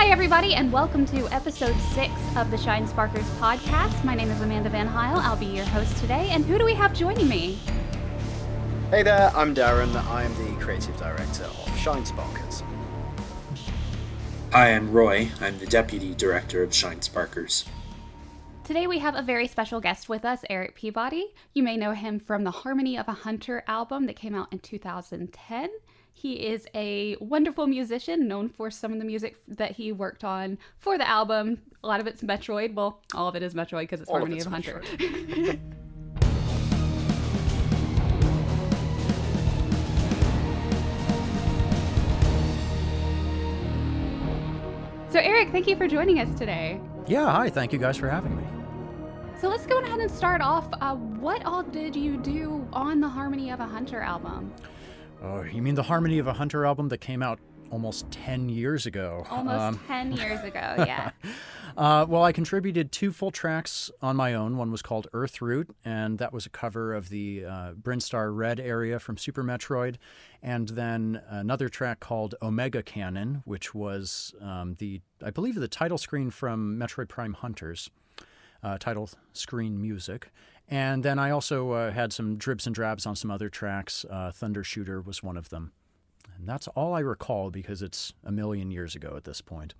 Hi, everybody, and welcome to episode 6 of the Shine Sparkers podcast. My name is Amanda Van Heil. I'll be your host today. And who do we have joining me? Hey there, I'm Darren. I'm the creative director of Shine Sparkers. Hi, I'm Roy. I'm the deputy director of Shine Sparkers. Today we have a very special guest with us, Eric Peabody. You may know him from the Harmony of a Hunter album that came out in 2010. He is a wonderful musician, known for some of the music that he worked on for the album. A lot of it's Metroid. Well, all of it is Metroid because it's Harmony of a Hunter. So Eric, thank you for joining us today. Yeah, hi. Thank you guys for having me. So let's go ahead and start off. What all did you do on the Harmony of a Hunter album? Oh, you mean the Harmony of a Hunter album that came out almost 10 years ago? Almost 10 years ago, yeah. Well, I contributed 2 full tracks on my own. One was called Earthroot, and that was a cover of the Brinstar Red area from Super Metroid. And then another track called Omega Cannon, which was I believe the title screen from Metroid Prime Hunters. Title screen music. And then I also had some dribs and drabs on some other tracks. Thunder Shooter was one of them. And that's all I recall because it's a million years ago at this point.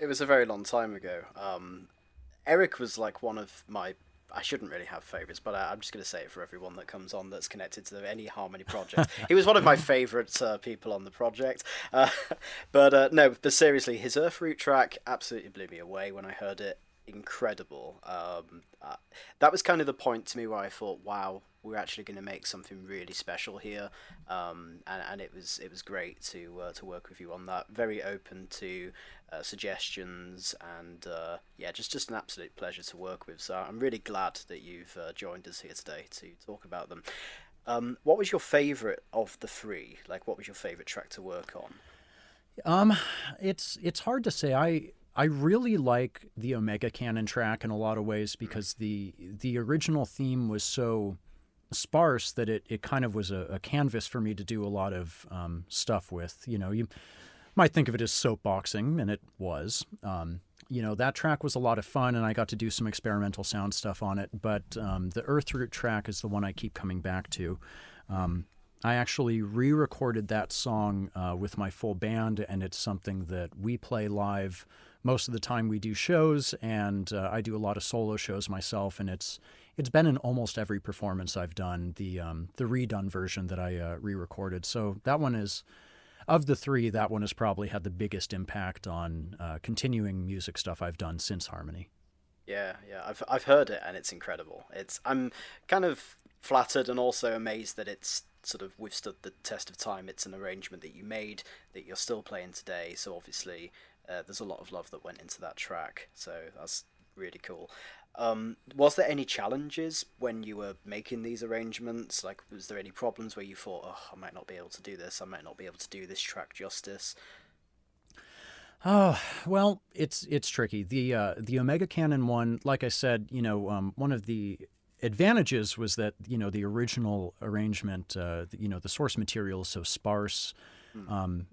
It was a very long time ago. Eric was like one of my... I shouldn't really have favourites, but I'm just going to say it for everyone that comes on that's connected to any Harmony project. He was one of my favourite people on the project. But seriously, his Earthroot track absolutely blew me away when I heard it. Incredible. That was kind of the point to me where I thought, wow, we're actually going to make something really special here. And it was great to work with you on that. Very open to suggestions, and just an absolute pleasure to work with. So I'm really glad that you've joined us here today to talk about them. What was your favourite of the 3? Like, what was your favourite track to work on? It's hard to say. I really like the Omega Cannon track in a lot of ways because the original theme was so sparse that it kind of was a canvas for me to do a lot of stuff with. You know, you might think of it as soapboxing, and it was. That track was a lot of fun, and I got to do some experimental sound stuff on it. But the Earthroot track is the one I keep coming back to. I actually re-recorded that song with my full band, and it's something that we play live most of the time we do shows, and I do a lot of solo shows myself, and it's been in almost every performance I've done, the redone version that I re-recorded. So that one is, of the 3, that one has probably had the biggest impact on continuing music stuff I've done since Harmony. Yeah, I've heard it, and it's incredible. I'm kind of flattered and also amazed that it's sort of withstood the test of time. It's an arrangement that you made that you're still playing today, so obviously there's a lot of love that went into that track, so that's really cool. Was there any challenges when you were making these arrangements? Like, was there any problems where you thought, oh, I might not be able to do this, I might not be able to do this track justice? Oh, well, it's tricky. The Omega Cannon one, like I said, one of the advantages was that, the original arrangement, the source material is so sparse.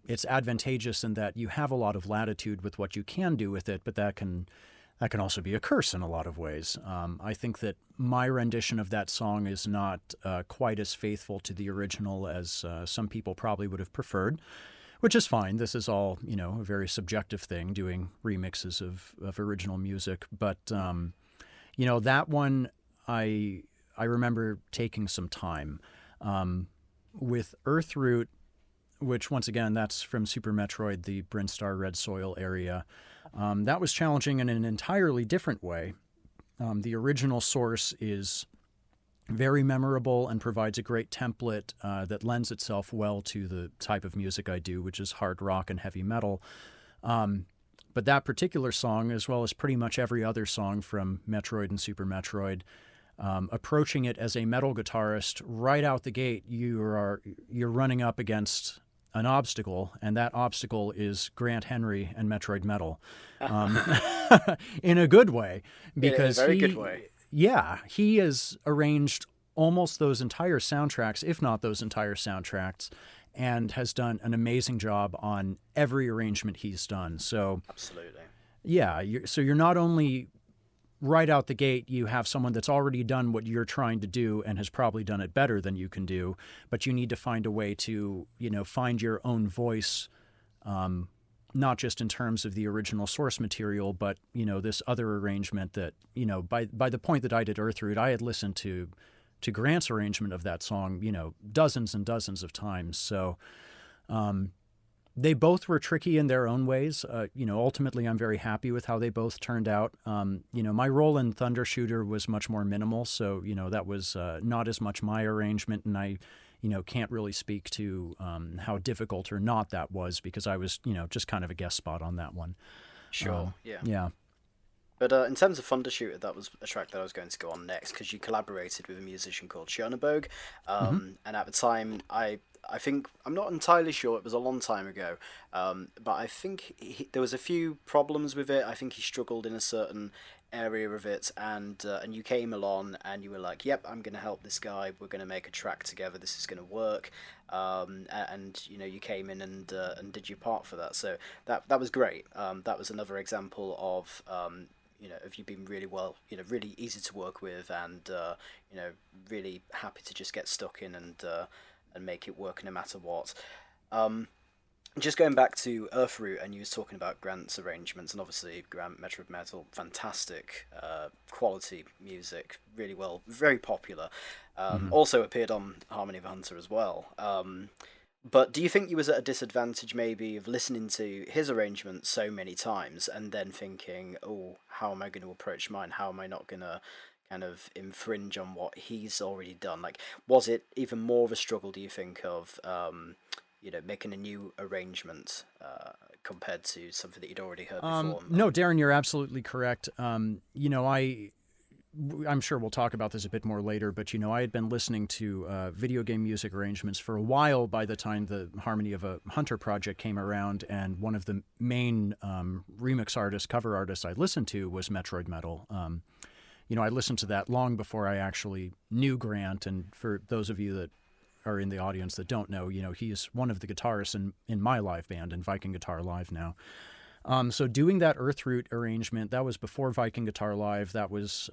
It's advantageous in that you have a lot of latitude with what you can do with it, but that can also be a curse in a lot of ways. I think that my rendition of that song is not quite as faithful to the original as some people probably would have preferred, which is fine. This is all, a very subjective thing, doing remixes of original music. But, that one, I remember taking some time. With Earthroot, which once again, that's from Super Metroid, the Brinstar Red Soil area. That was challenging in an entirely different way. The original source is very memorable and provides a great template that lends itself well to the type of music I do, which is hard rock and heavy metal. But that particular song, as well as pretty much every other song from Metroid and Super Metroid, approaching it as a metal guitarist, right out the gate, you're running up against an obstacle, and that obstacle is Grant Henry and Metroid Metal, in a good way, because in a very good way. Yeah, he has arranged almost those entire soundtracks, if not those entire soundtracks, and has done an amazing job on every arrangement he's done. So Absolutely. yeah, you're not only right out the gate, you have someone that's already done what you're trying to do and has probably done it better than you can do, but you need to find a way to, find your own voice, not just in terms of the original source material, but, this other arrangement that, by the point that I did Earthroot, I had listened to Grant's arrangement of that song, dozens and dozens of times. So, they both were tricky in their own ways. Ultimately, I'm very happy with how they both turned out. My role in Thunder Shooter was much more minimal, so that was not as much my arrangement, and I, can't really speak to how difficult or not that was because I was, just kind of a guest spot on that one. Sure. Yeah. Yeah. But in terms of Thunder Shooter, that was a track that I was going to go on next because you collaborated with a musician called Chernobog, and at the time, I think, I'm not entirely sure, it was a long time ago, but I think there was a few problems with it. I think he struggled in a certain area of it, and you came along and you were like, yep, I'm going to help this guy, we're going to make a track together, this is going to work, and you came in and did your part for that, so that was great. That was another example of of you being really really easy to work with, and really happy to just get stuck in and make it work no matter what. Just going back to Earthroot, and you was talking about Grant's arrangements, and obviously Grant, Metroid Metal, fantastic quality music, really well, very popular. Also appeared on Harmony of a Hunter as well. But do you think you was at a disadvantage maybe of listening to his arrangements so many times and then thinking, oh, how am I going to approach mine? How am I not going to kind of infringe on what he's already done? Like, was it even more of a struggle, do you think, of making a new arrangement compared to something that you'd already heard before? No, Darren, you're absolutely correct. I'm sure we'll talk about this a bit more later, but I had been listening to video game music arrangements for a while by the time the Harmony of a Hunter project came around, and one of the main remix artists, cover artists I listened to was Metroid Metal. I listened to that long before I actually knew Grant, and for those of you that are in the audience that don't know, he's one of the guitarists in my live band, in Viking Guitar Live now. So doing that Earthroot arrangement, that was before Viking Guitar Live. That was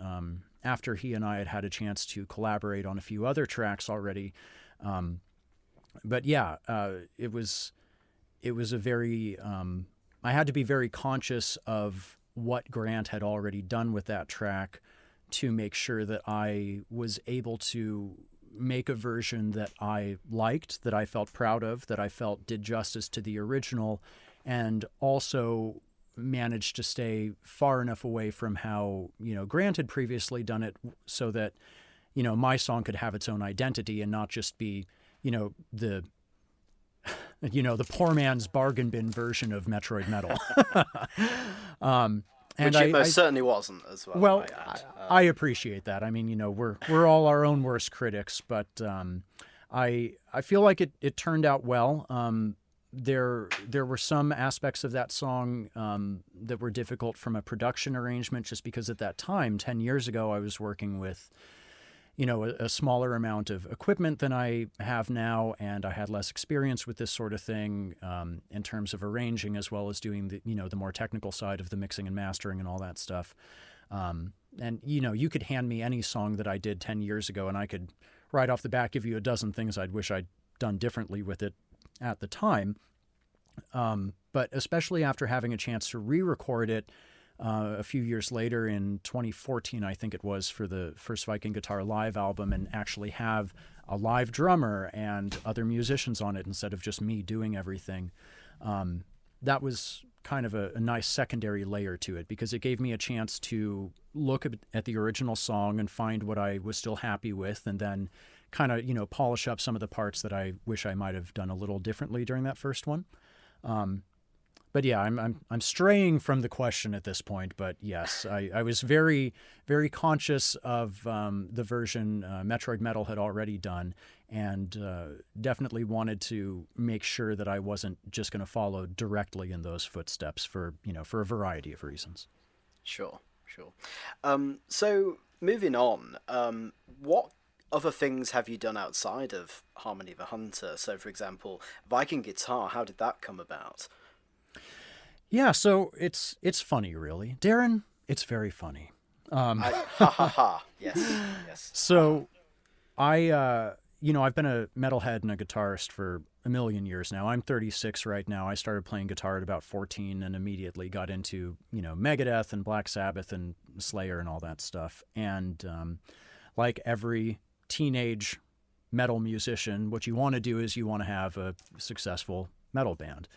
after he and I had a chance to collaborate on a few other tracks already. But yeah, it was a very, I had to be very conscious of what Grant had already done with that track to make sure that I was able to make a version that I liked, that I felt proud of, that I felt did justice to the original, and also managed to stay far enough away from how, Grant had previously done it, so that, my song could have its own identity and not just be, the poor man's bargain bin version of Metroid Metal. Which it most certainly wasn't as well. Well, I appreciate that. I mean, we're all our own worst critics, but I feel like it turned out well. There were some aspects of that song that were difficult from a production arrangement, just because at that time, 10 years ago, I was working with, a smaller amount of equipment than I have now, and I had less experience with this sort of thing in terms of arranging, as well as doing the more technical side of the mixing and mastering and all that stuff. And you could hand me any song that I did 10 years ago, and I could right off the bat give you a dozen things I'd wish I'd done differently with it at the time. But especially after having a chance to re-record it a few years later in 2014, I think it was, for the first Viking Guitar Live album, and actually have a live drummer and other musicians on it instead of just me doing everything. That was kind of a nice secondary layer to it, because it gave me a chance to look at the original song and find what I was still happy with, and then kind of, polish up some of the parts that I wish I might have done a little differently during that first one. But yeah, I'm straying from the question at this point. But yes, I was very, very conscious of the version Metroid Metal had already done, and definitely wanted to make sure that I wasn't just going to follow directly in those footsteps for a variety of reasons. Sure. So moving on, what other things have you done outside of Harmony of a Hunter? So, for example, Viking Guitar, how did that come about? Yeah, so it's funny, really, Darren. It's very funny. Ha ha ha. Yes, yes. So I've been a metalhead and a guitarist for a million years now. I'm 36 right now. I started playing guitar at about 14 and immediately got into, Megadeth and Black Sabbath and Slayer and all that stuff. And like every teenage metal musician, what you want to do is you want to have a successful metal band.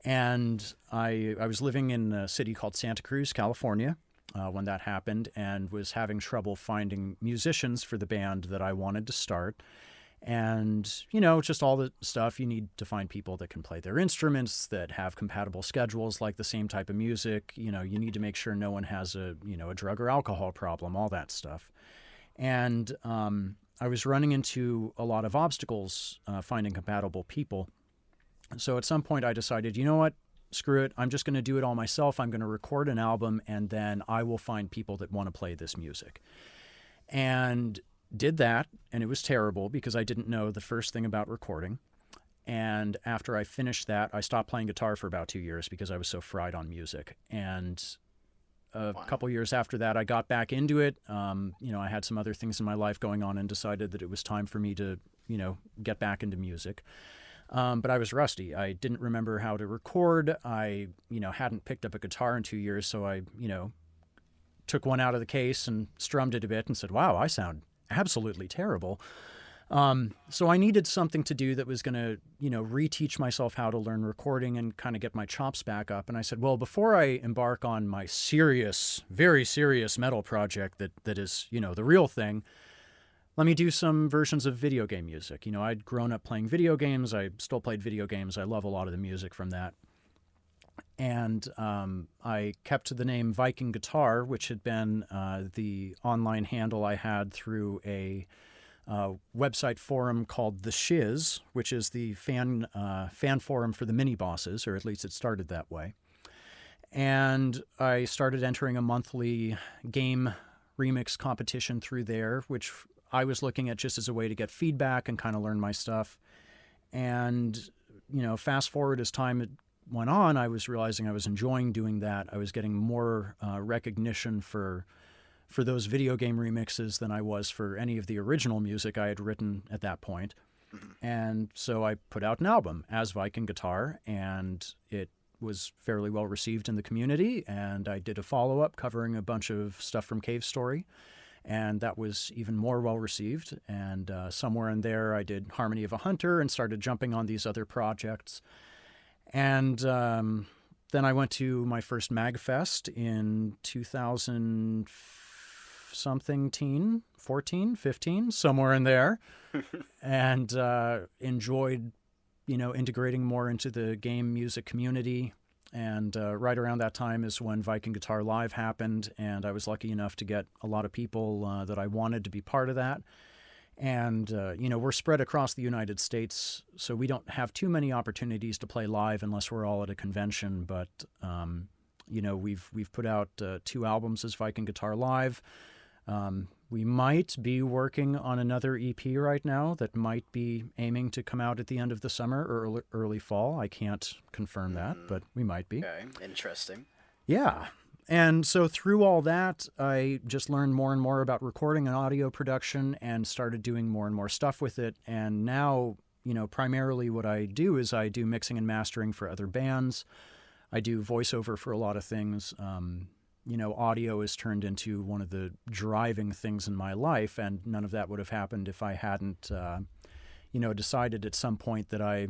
And I was living in a city called Santa Cruz, California, when that happened, and was having trouble finding musicians for the band that I wanted to start. And, just all the stuff. You need to find people that can play their instruments, that have compatible schedules, like the same type of music. You need to make sure no one has a drug or alcohol problem, all that stuff. And I was running into a lot of obstacles finding compatible people. So at some point I decided, you know what? Screw it. I'm just going to do it all myself. I'm going to record an album, and then I will find people that want to play this music. And did that, and it was terrible because I didn't know the first thing about recording. And after I finished that, I stopped playing guitar for about 2 years because I was so fried on music. And a couple years after that, I got back into it. I had some other things in my life going on and decided that it was time for me to, get back into music. But I was rusty. I didn't remember how to record. I, hadn't picked up a guitar in 2 years, so I, took one out of the case and strummed it a bit and said, wow, I sound absolutely terrible. So I needed something to do that was going to, reteach myself how to learn recording and kind of get my chops back up. And I said, well, before I embark on my serious, very serious metal project that is, the real thing, let me do some versions of video game music. I'd grown up playing video games. I still played video games. I love a lot of the music from that. And I kept the name Viking Guitar, which had been the online handle I had through a website forum called The Shiz, which is the fan forum for the mini bosses, or at least it started that way. And I started entering a monthly game remix competition through there, which I was looking at just as a way to get feedback and kind of learn my stuff. And, fast forward as time went on, I was realizing I was enjoying doing that. I was getting more recognition for those video game remixes than I was for any of the original music I had written at that point. And so I put out an album as Viking Guitar, and it was fairly well received in the community. And I did a follow-up covering a bunch of stuff from Cave Story, and that was even more well received. And somewhere in there, I did Harmony of a Hunter and started jumping on these other projects. And then I went to my first MagFest in 2000 something, 14, 15, somewhere in there, and enjoyed, integrating more into the game music community. And right around that time is when Viking Guitar Live happened, and I was lucky enough to get a lot of people that I wanted to be part of that. And, we're spread across the United States, so we don't have too many opportunities to play live unless we're all at a convention. But, we've put out 2 albums as Viking Guitar Live. We might be working on another EP right now that might be aiming to come out at the end of the summer or early fall. I can't confirm that, but we might be. Okay, interesting. Yeah. And so through all that, I just learned more and more about recording and audio production and started doing more and more stuff with it. And now, primarily what I do is I do mixing and mastering for other bands. I do voiceover for a lot of things. Audio has turned into one of the driving things in my life, and none of that would have happened if I hadn't, decided at some point that I,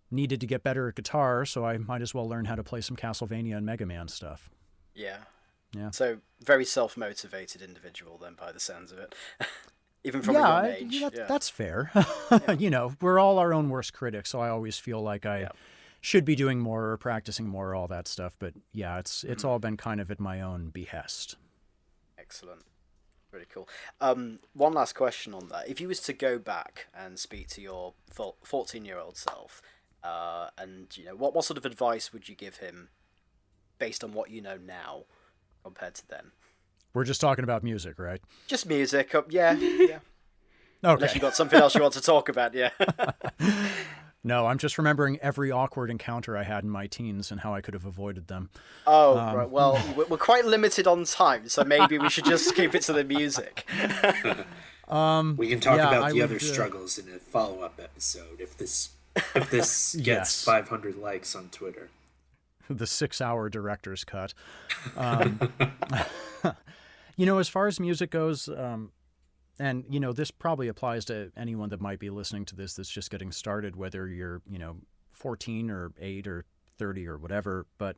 needed to get better at guitar, so I might as well learn how to play some Castlevania and Mega Man stuff. Yeah. Yeah. So very self-motivated individual then, by the sounds of it. Even from a young age. That's fair. We're all our own worst critics, so I always feel like I should be doing more or practicing more, all that stuff. But yeah, it's all been kind of at my own behest. Excellent. Really cool. One last question on that. If you was to go back and speak to your 14-year-old self, and what sort of advice would you give him based on what you know now compared to then? We're just talking about music, right? Just music. Yeah, yeah. Okay. Unless you got something else you want to talk about, yeah. No, I'm just remembering every awkward encounter I had in my teens and how I could have avoided them. Oh, right. Well, we're quite limited on time, so maybe we should just keep it to the music. We can talk yeah, about I the would, other struggles in a follow-up episode if this gets Yes. 500 likes on Twitter. The 6-hour director's cut. As far as music goes, and, this probably applies to anyone that might be listening to this that's just getting started, whether you're, 14 or 8 or 30 or whatever, but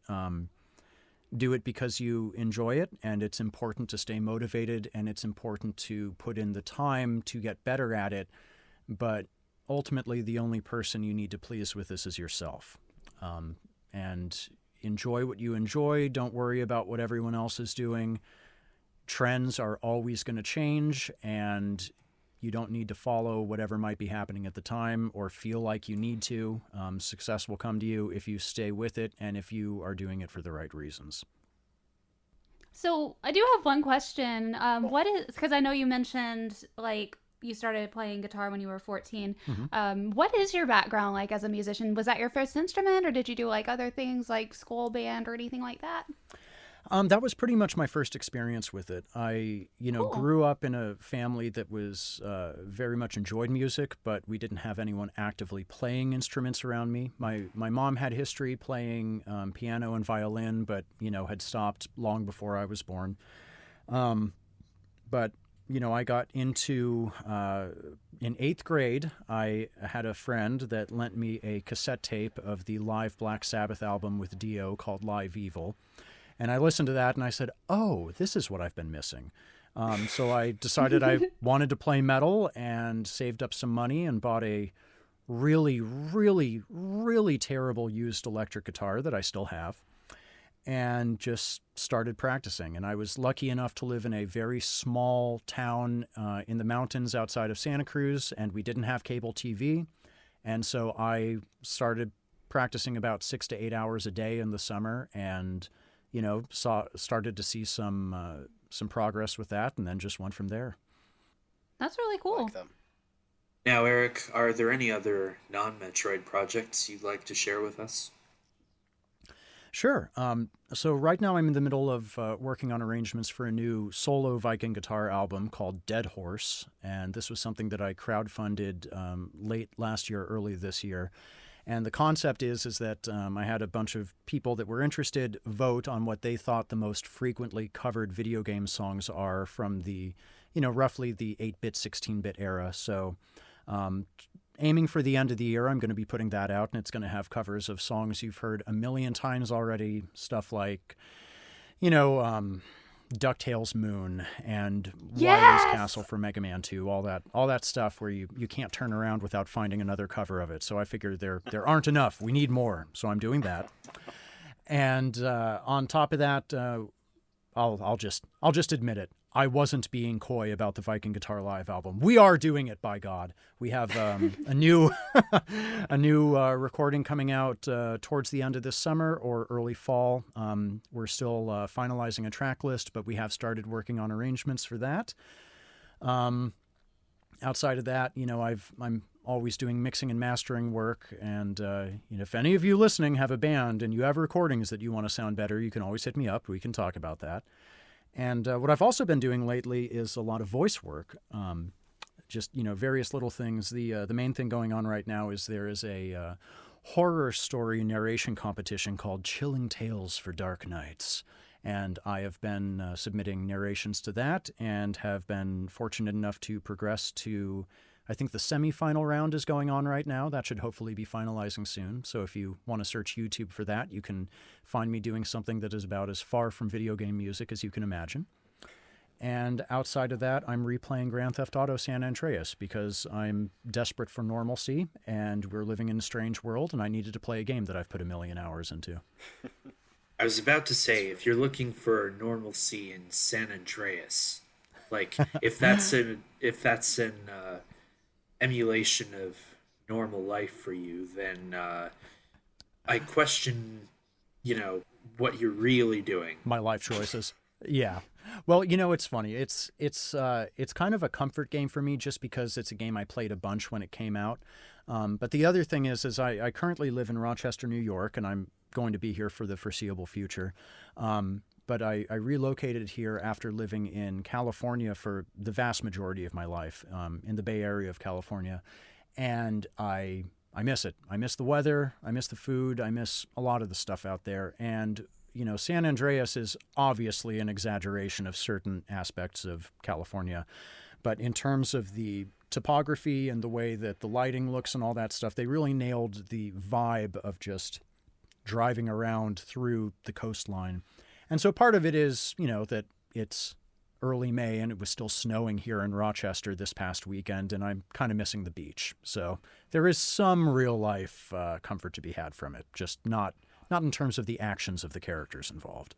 do it because you enjoy it, and it's important to stay motivated, and it's important to put in the time to get better at it, but ultimately the only person you need to please with this is yourself. And enjoy what you enjoy. Don't worry about what everyone else is doing. Trends are always going to change, and you don't need to follow whatever might be happening at the time or feel like you need to. Success will come to you if you stay with it and if you are doing it for the right reasons. So I do have one question. What is, because I know you mentioned like you started playing guitar when you were 14. What is your background like as a musician? Was that your first instrument, or did you do like other things like school band or anything like that? That was pretty much my first experience with it. I, Cool. grew up in a family that was very much enjoyed music, but we didn't have anyone actively playing instruments around me. My mom had history playing piano and violin, but, had stopped long before I was born. But, I got into, in 8th grade, I had a friend that lent me a cassette tape of the live Black Sabbath album with Dio called Live Evil. And I listened to that and I said, oh, this is what I've been missing. So I decided I wanted to play metal and saved up some money and bought a really, really, really terrible used electric guitar that I still have, and just started practicing. And I was lucky enough to live in a very small town in the mountains outside of Santa Cruz, and we didn't have cable TV. And so I started practicing about 6 to 8 hours a day in the summer, and started to see some progress with that, and then just went from there. That's really cool. Like them. Now, Eric, are there any other non-Metroid projects you'd like to share with us? Sure. So right now I'm in the middle of working on arrangements for a new solo Viking guitar album called Dead Horse, and this was something that I crowdfunded late last year, early this year. And the concept is that I had a bunch of people that were interested vote on what they thought the most frequently covered video game songs are from the, roughly the 8-bit, 16-bit era. So aiming for the end of the year, I'm going to be putting that out, and it's going to have covers of songs you've heard a million times already, stuff like, DuckTales Moon and Yes! Wily's Castle for Mega Man 2, all that stuff where you can't turn around without finding another cover of it. So I figured there aren't enough. We need more. So I'm doing that. And on top of that, I'll just admit it. I wasn't being coy about the Viking Guitar Live album. We are doing it, by God. We have a new recording coming out towards the end of this summer or early fall. We're still finalizing a track list, but we have started working on arrangements for that. Outside of that, I'm always doing mixing and mastering work. And if any of you listening have a band and you have recordings that you want to sound better, you can always hit me up. We can talk about that. And what I've also been doing lately is a lot of voice work, just, various little things. The main thing going on right now is there is a horror story narration competition called Chilling Tales for Dark Nights. And I have been submitting narrations to that and have been fortunate enough to progress to, I think the semifinal round is going on right now. That should hopefully be finalizing soon. So if you want to search YouTube for that, you can find me doing something that is about as far from video game music as you can imagine. And outside of that, I'm replaying Grand Theft Auto San Andreas because I'm desperate for normalcy and we're living in a strange world and I needed to play a game that I've put 1 million hours into. I was about to say, if you're looking for normalcy in San Andreas, like if that's an emulation of normal life for you, then I question, what you're really doing. My life choices. Yeah. Well, it's funny. It's kind of a comfort game for me just because it's a game I played a bunch when it came out. But the other thing is I currently live in Rochester, New York, and I'm going to be here for the foreseeable future. But I relocated here after living in California for the vast majority of my life, in the Bay Area of California, and I miss it. I miss the weather. I miss the food. I miss a lot of the stuff out there. And San Andreas is obviously an exaggeration of certain aspects of California. But in terms of the topography and the way that the lighting looks and all that stuff, they really nailed the vibe of just driving around through the coastline. And so part of it is, that it's early May and it was still snowing here in Rochester this past weekend, and I'm kind of missing the beach. So there is some real life comfort to be had from it, just not in terms of the actions of the characters involved.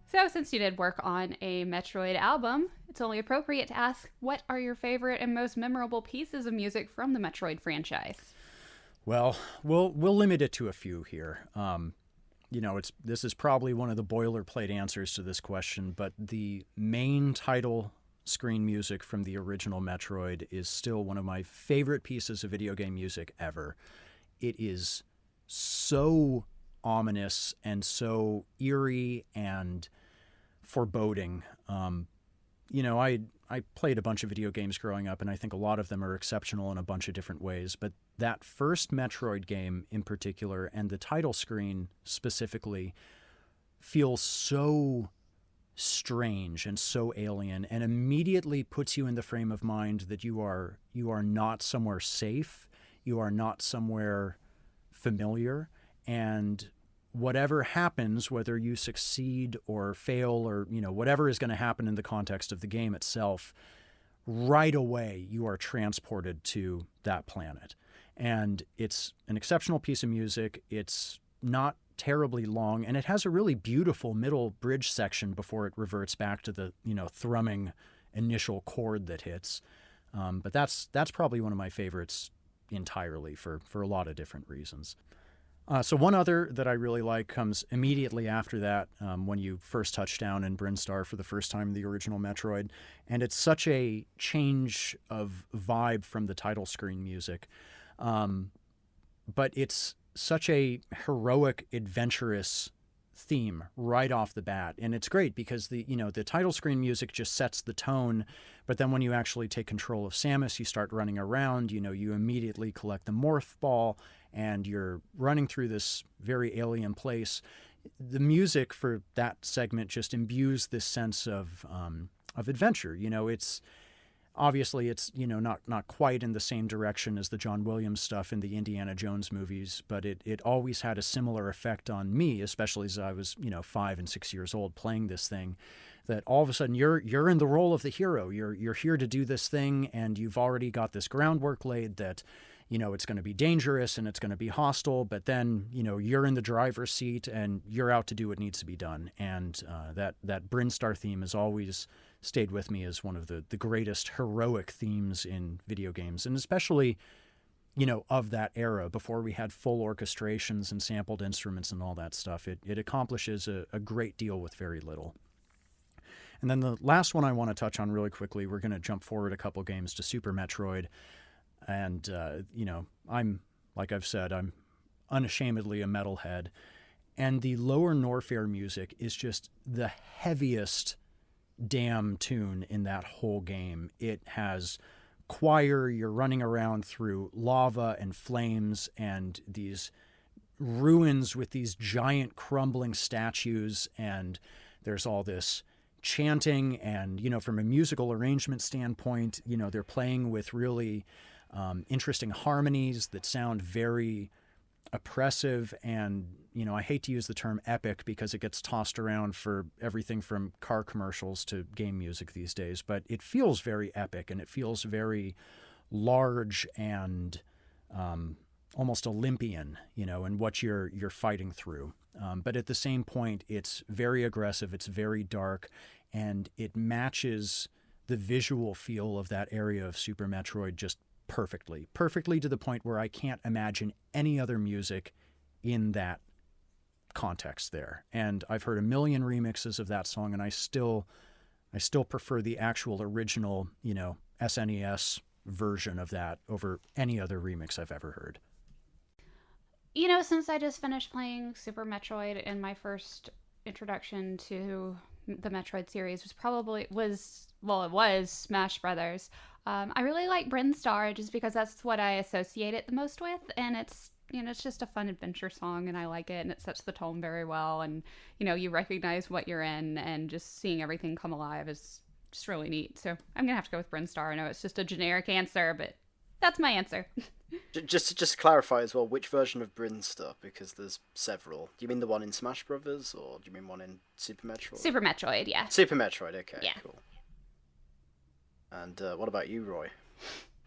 So, since you did work on a Metroid album, it's only appropriate to ask, what are your favorite and most memorable pieces of music from the Metroid franchise? Well, we'll limit it to a few here. This is probably one of the boilerplate answers to this question, but the main title screen music from the original Metroid is still one of my favorite pieces of video game music ever. It is so ominous and so eerie and foreboding. I played a bunch of video games growing up, and I think a lot of them are exceptional in a bunch of different ways. But that first Metroid game in particular, and the title screen specifically, feels so strange and so alien, and immediately puts you in the frame of mind that you are not somewhere safe, you are not somewhere familiar, and whatever happens, whether you succeed or fail or, whatever is going to happen in the context of the game itself, right away you are transported to that planet. And it's an exceptional piece of music. It's not terribly long, and it has a really beautiful middle bridge section before it reverts back to the, thrumming initial chord that hits. But that's probably one of my favorites entirely for a lot of different reasons. So one other that I really like comes immediately after that, when you first touch down in Brinstar for the first time in the original Metroid. And it's such a change of vibe from the title screen music. But it's such a heroic, adventurous theme right off the bat. And it's great because the title screen music just sets the tone. But then when you actually take control of Samus, you start running around, you immediately collect the Morph Ball, and you're running through this very alien place. The music for that segment just imbues this sense of adventure. It's obviously not quite in the same direction as the John Williams stuff in the Indiana Jones movies, but it always had a similar effect on me, especially as I was 5 and 6 years old playing this thing. That all of a sudden you're in the role of the hero. You're here to do this thing, and you've already got this groundwork laid that it's going to be dangerous and it's going to be hostile, but then, you're in the driver's seat and you're out to do what needs to be done. And that Brinstar theme has always stayed with me as one of the greatest heroic themes in video games, and especially, of that era before we had full orchestrations and sampled instruments and all that stuff. It accomplishes a great deal with very little. And then the last one I want to touch on really quickly, we're going to jump forward a couple games to Super Metroid. And, like I've said, I'm unashamedly a metalhead. And the Lower Norfair music is just the heaviest damn tune in that whole game. It has choir, you're running around through lava and flames and these ruins with these giant crumbling statues, and there's all this chanting, and, from a musical arrangement standpoint, they're playing with really interesting harmonies that sound very oppressive, and I hate to use the term epic because it gets tossed around for everything from car commercials to game music these days, but it feels very epic and it feels very large and almost Olympian, in what you're fighting through. But at the same point, it's very aggressive, it's very dark, and it matches the visual feel of that area of Super Metroid just perfectly. Perfectly to the point where I can't imagine any other music in that context there. And I've heard a million remixes of that song, and I still prefer the actual original, SNES version of that over any other remix I've ever heard. Since I just finished playing Super Metroid, and my first introduction to the Metroid series was Smash Brothers. I really like Brinstar just because that's what I associate it the most with, and it's just a fun adventure song, and I like it, and it sets the tone very well, and you recognize what you're in, and just seeing everything come alive is just really neat. So I'm gonna have to go with Brinstar. I know it's just a generic answer, but that's my answer. Just to clarify as well, which version of Brinstar? Because there's several. Do you mean the one in Smash Brothers, or do you mean one in Super Metroid? Super Metroid, yeah. Super Metroid, okay, yeah. Cool. And what about you, Roy?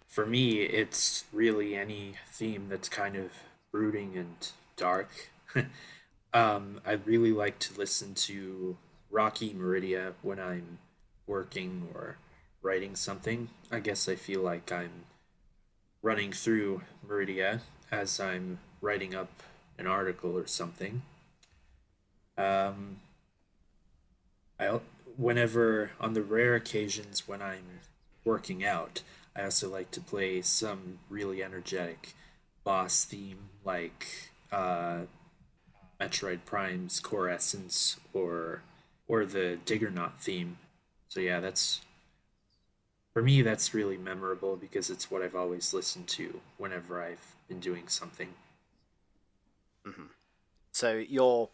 For me, it's really any theme that's kind of brooding and dark. I really like to listen to Rocky Meridia when I'm working or writing something. I guess I feel like I'm running through Meridia as I'm writing up an article or something. Whenever, on the rare occasions when I'm working out, I also like to play some really energetic boss theme, like Metroid Prime's Core Essence or the Diggernaut theme. So yeah, for me, that's really memorable because it's what I've always listened to whenever I've been doing something. Mm-hmm. So your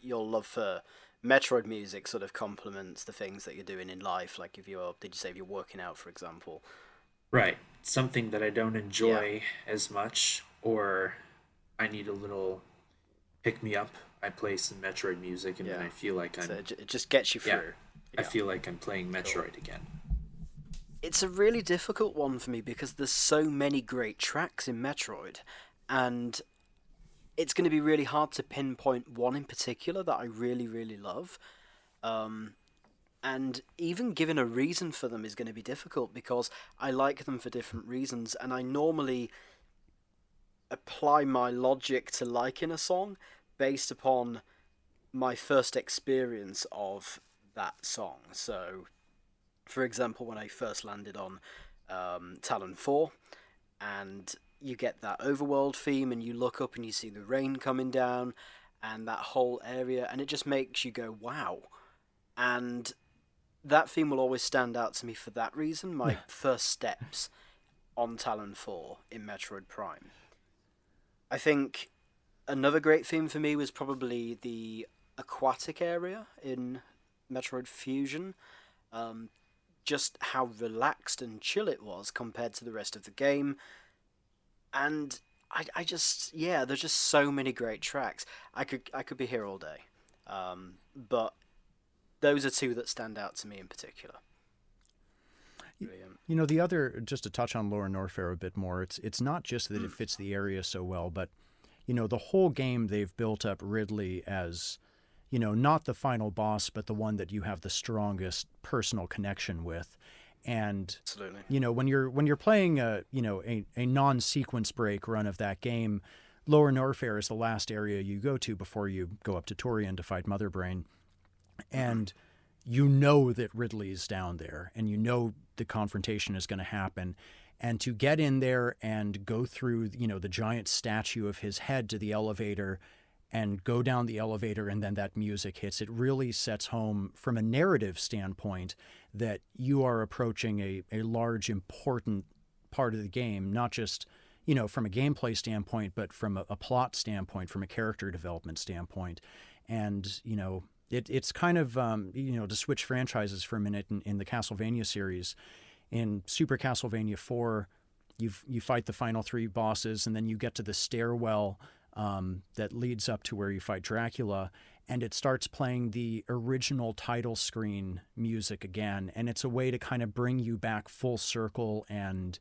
love for Metroid music sort of complements the things that you're doing in life. Like if you're working out, for example? Right. Something that I don't enjoy as much, or I need a little pick me up. I play some Metroid music, and then I feel like I'm. So it just gets you through. Yeah. I feel like I'm playing Metroid again. It's a really difficult one for me because there's so many great tracks in Metroid, and it's going to be really hard to pinpoint one in particular that I really, really love. And even giving a reason for them is going to be difficult because I like them for different reasons, and I normally apply my logic to liking a song based upon my first experience of that song. So, for example, when I first landed on Talon 4, and you get that overworld theme, and you look up and you see the rain coming down, and that whole area, and it just makes you go, wow. And that theme will always stand out to me for that reason, my first steps on Talon 4 in Metroid Prime. I think another great theme for me was probably the aquatic area in Metroid Fusion. Just how relaxed and chill it was compared to the rest of the game. And I just, there's just so many great tracks. I could be here all day. But those are two that stand out to me in particular. The other, just to touch on Lower Norfair a bit more, it's not just that it fits the area so well, but, the whole game they've built up Ridley as, not the final boss, but the one that you have the strongest personal connection with. And, absolutely. When you're playing a non-sequence break run of that game, Lower Norfair is the last area you go to before you go up to Torian to fight Mother Brain. And you know that Ridley's down there, and you know the confrontation is going to happen. And to get in there and go through, the giant statue of his head to the elevator and go down the elevator, and then that music hits, it really sets home from a narrative standpoint that you are approaching a large, important part of the game, not just, from a gameplay standpoint, but from a plot standpoint, from a character development standpoint. And, it's kind of, to switch franchises for a minute in the Castlevania series. In Super Castlevania 4, you fight the final 3 bosses, and then you get to the stairwell that leads up to where you fight Dracula, and it starts playing the original title screen music again. And it's a way to kind of bring you back full circle and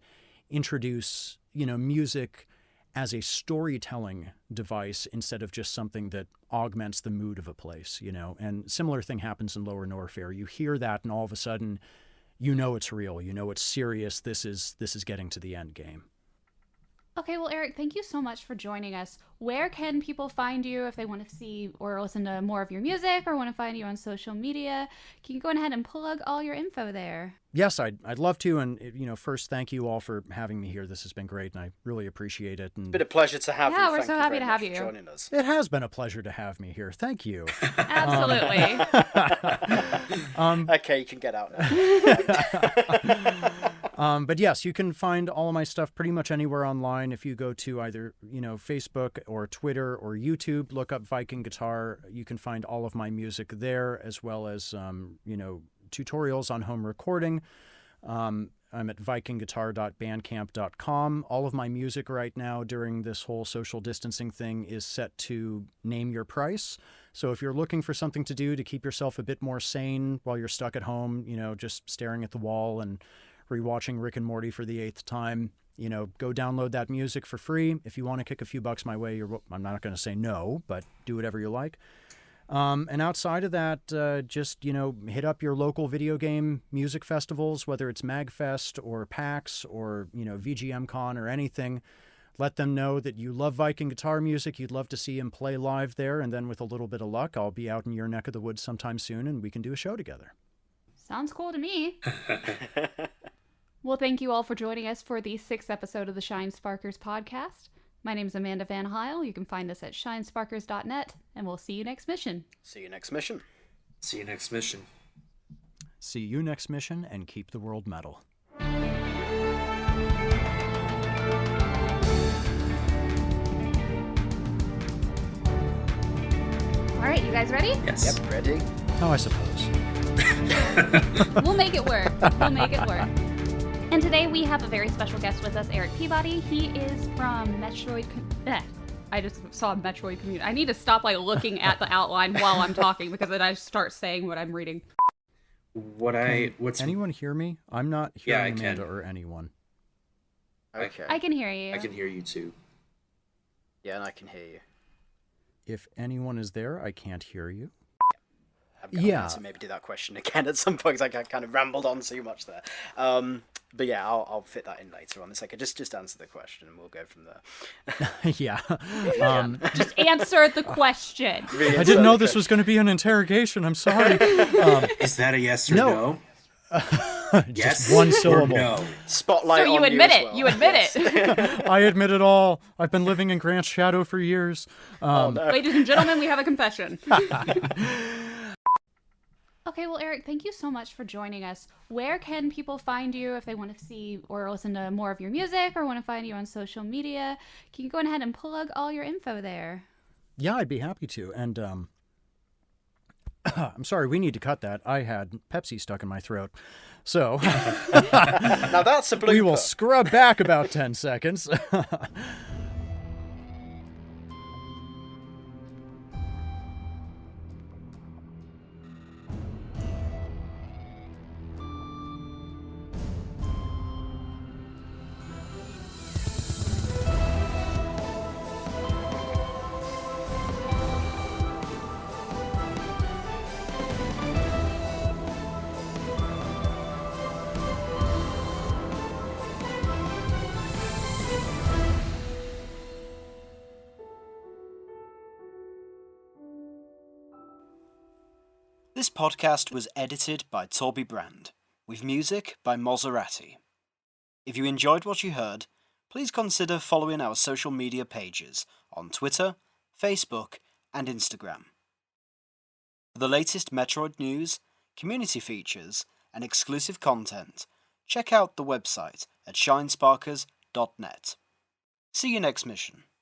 introduce, music as a storytelling device instead of just something that augments the mood of a place, you know. And similar thing happens in Lower Norfair. You hear that, and all of a sudden, you know it's real. You know it's serious. This is getting to the end game. Okay, well, Eric, thank you so much for joining us. Where can people find you if they want to see or listen to more of your music or want to find you on social media? Can you go ahead and plug all your info there? Yes, I'd love to. And, you know, first, thank you all for having me here. This has been great, and I really appreciate it. And It's been a pleasure to have you. Yeah, we're Thank so you happy very to have much you. for joining us. it has been a pleasure to have me here. Thank you. Absolutely. Okay, you can get out now. But yes, you can find all of my stuff pretty much anywhere online. If you go to either, you know, Facebook or Twitter or YouTube, look up Viking Guitar. You can find all of my music there, as well as, you know, tutorials on home recording. I'm at vikingguitar.bandcamp.com. All of my music right now during this whole social distancing thing is set to name your price. So if you're looking for something to do to keep yourself a bit more sane while you're stuck at home, you know, just staring at the wall and rewatching Rick and Morty for the 8th time, you know, go download that music for free. If you want to kick a few bucks my way, I'm not going to say no, but do whatever you like. And outside of that, just, you know, hit up your local video game music festivals, whether it's MagFest or PAX or, you know, VGMCon or anything. Let them know that you love Viking guitar music. You'd love to see him play live there. And then with a little bit of luck, I'll be out in your neck of the woods sometime soon and we can do a show together. Sounds cool to me. Well, thank you all for joining us for the 6th episode of the Shine Sparkers podcast. My name is Amanda Van Heil. You can find us at shinesparkers.net, and we'll see you next mission. See you next mission. See you next mission. See you next mission, and keep the world metal. All right, you guys ready? Yes. Yep, ready? Oh, I suppose. We'll make it work. We'll make it work. And today we have a very special guest with us, Eric Peabody. He is from Metroid... I just saw Metroid Community. I need to stop looking at the outline while I'm talking because then I start saying what I'm reading. What's Anyone hear me? I'm not hearing I Amanda can. or anyone. Okay. I can hear you. I can hear you too. Yeah, and I can hear you. If anyone is there, I can't hear you. I'm going Yeah. to maybe do that question again at some point. I kind of rambled on too much there. But yeah, I'll fit that in later on. It's like just answer the question and we'll go from there. Yeah. Just answer the question. Really I answer didn't know the this was question. going to be an interrogation. I'm sorry. Is that a yes or No. no? Yes. One or syllable. no. Spotlight So you on admit as it. well. You admit Yes. it. I admit it all. I've been living in Grant's shadow for years. Oh, no. Ladies and gentlemen, we have a confession. Okay, well, Eric, thank you so much for joining us. Where can people find you if they want to see or listen to more of your music or want to find you on social media? Can you go ahead and plug all your info there? Yeah, I'd be happy to. And I'm sorry, we need to cut that. I had Pepsi stuck in my throat. So Now that's a blooper. we will scrub back about 10 seconds. This podcast was edited by Torby Brand, with music by Maserati. If you enjoyed what you heard, please consider following our social media pages on Twitter, Facebook, and Instagram. For the latest Metroid news, community features, and exclusive content, check out the website at shinesparkers.net. See you next mission.